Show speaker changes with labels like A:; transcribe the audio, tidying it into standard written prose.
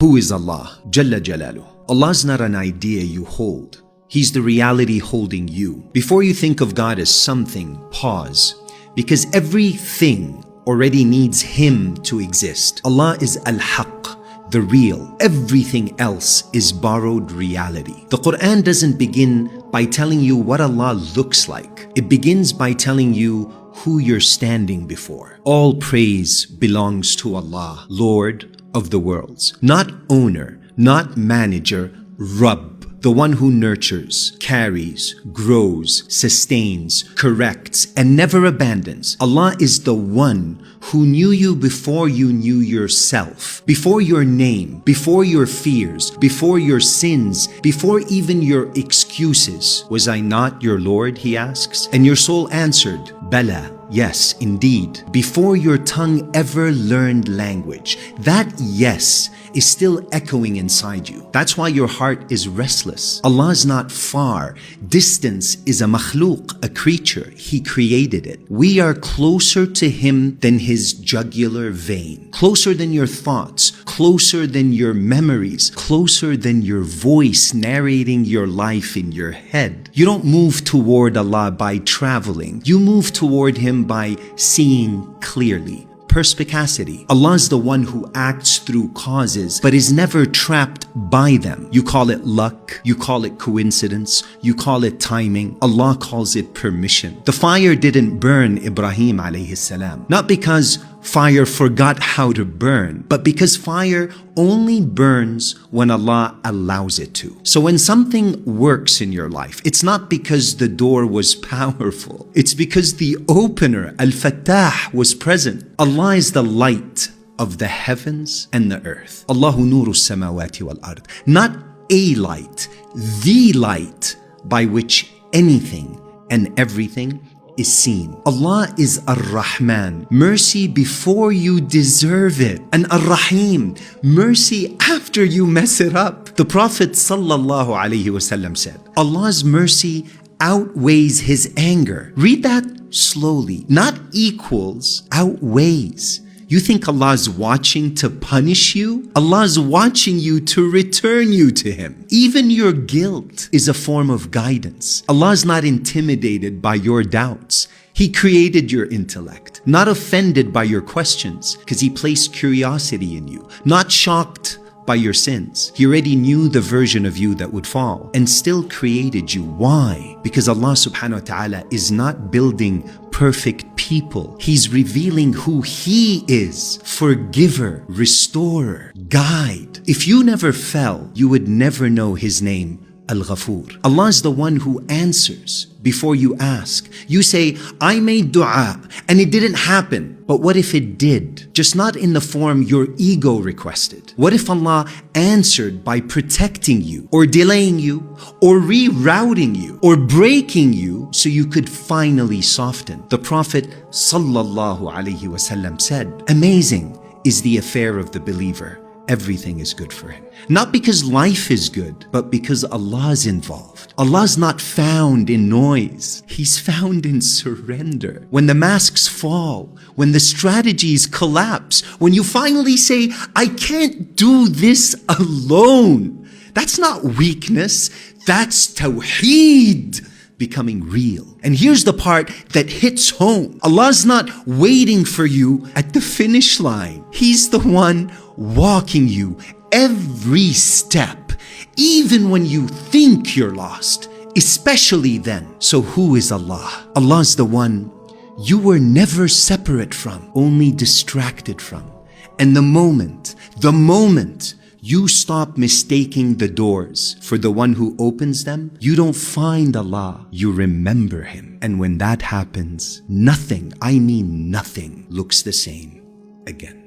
A: Who is Allah? Jalla Jalaluh. Allah is not an idea you hold. He's the reality holding you. Before you think of God as something, pause. Because everything already needs Him to exist. Allah is Al-Haq, the real. Everything else is borrowed reality. The Quran doesn't begin by telling you what Allah looks like. It begins by telling you who you're standing before. All praise belongs to Allah, Lord of the worlds. Not owner, not manager, Rabb, the one who nurtures, carries, grows, sustains, corrects, and never abandons. Allah is the one who knew you before you knew yourself, before your name, before your fears, before your sins, before even your excuses. Was I not your Lord, he asks? And your soul answered, Bala, yes, indeed. Before your tongue ever learned language, that yes is still echoing inside you. That's why your heart is restless. Allah is not far. Distance is a makhluk, a creature. He created it. We are closer to Him than His jugular vein, closer than your thoughts, closer than your memories, closer than your voice narrating your life in your head. You don't move toward Allah by traveling. You move toward Him by seeing clearly. Perspicacity. Allah is the one who acts through causes but is never trapped by them. You call it luck, you call it coincidence, you call it timing. Allah calls it permission. The fire didn't burn Ibrahim alayhi salam, not because fire forgot how to burn, but because fire only burns when Allah allows it to. So when something works in your life, it's not because the door was powerful. It's because the opener, Al-Fattah, was present. Allah is the light of the heavens and the earth. Allahu nuru samawati wal ard. Not a light, the light by which anything and everything is seen. Allah is Ar-Rahman, mercy before you deserve it, and Ar-Rahim, mercy after you mess it up. The Prophet sallallahu alaihi wasallam said, Allah's mercy outweighs His anger. Read that slowly. Not equals, outweighs. You think Allah is watching to punish you? Allah is watching you to return you to Him. Even your guilt is a form of guidance. Allah is not intimidated by your doubts. He created your intellect, not offended by your questions, because He placed curiosity in you, not shocked by your sins. He already knew the version of you that would fall and still created you. Why? Because Allah subhanahu wa ta'ala is not building perfect people. He's revealing who He is: forgiver, restorer, guide. If you never fell, you would never know His name, Al-Ghafur. Allah is the one who answers before you ask. You say, I made dua and it didn't happen. But what if it did? Just not in the form your ego requested. What if Allah answered by protecting you, or delaying you, or rerouting you, or breaking you so you could finally soften? The Prophet sallallahu alaihi wasallam said, amazing is the affair of the believer. Everything is good for him. Not because life is good, but because Allah is involved. Allah is not found in noise. He's found in surrender. When the masks fall, when the strategies collapse, when you finally say, I can't do this alone. That's not weakness. That's tawheed becoming real. And here's the part that hits home. Allah's not waiting for you at the finish line. He's the one walking you every step, even when you think you're lost, especially then. So who is Allah? Allah's the one you were never separate from, only distracted from. And the moment you stop mistaking the doors for the one who opens them, you don't find Allah, you remember Him. And when that happens, nothing, I mean nothing, looks the same again.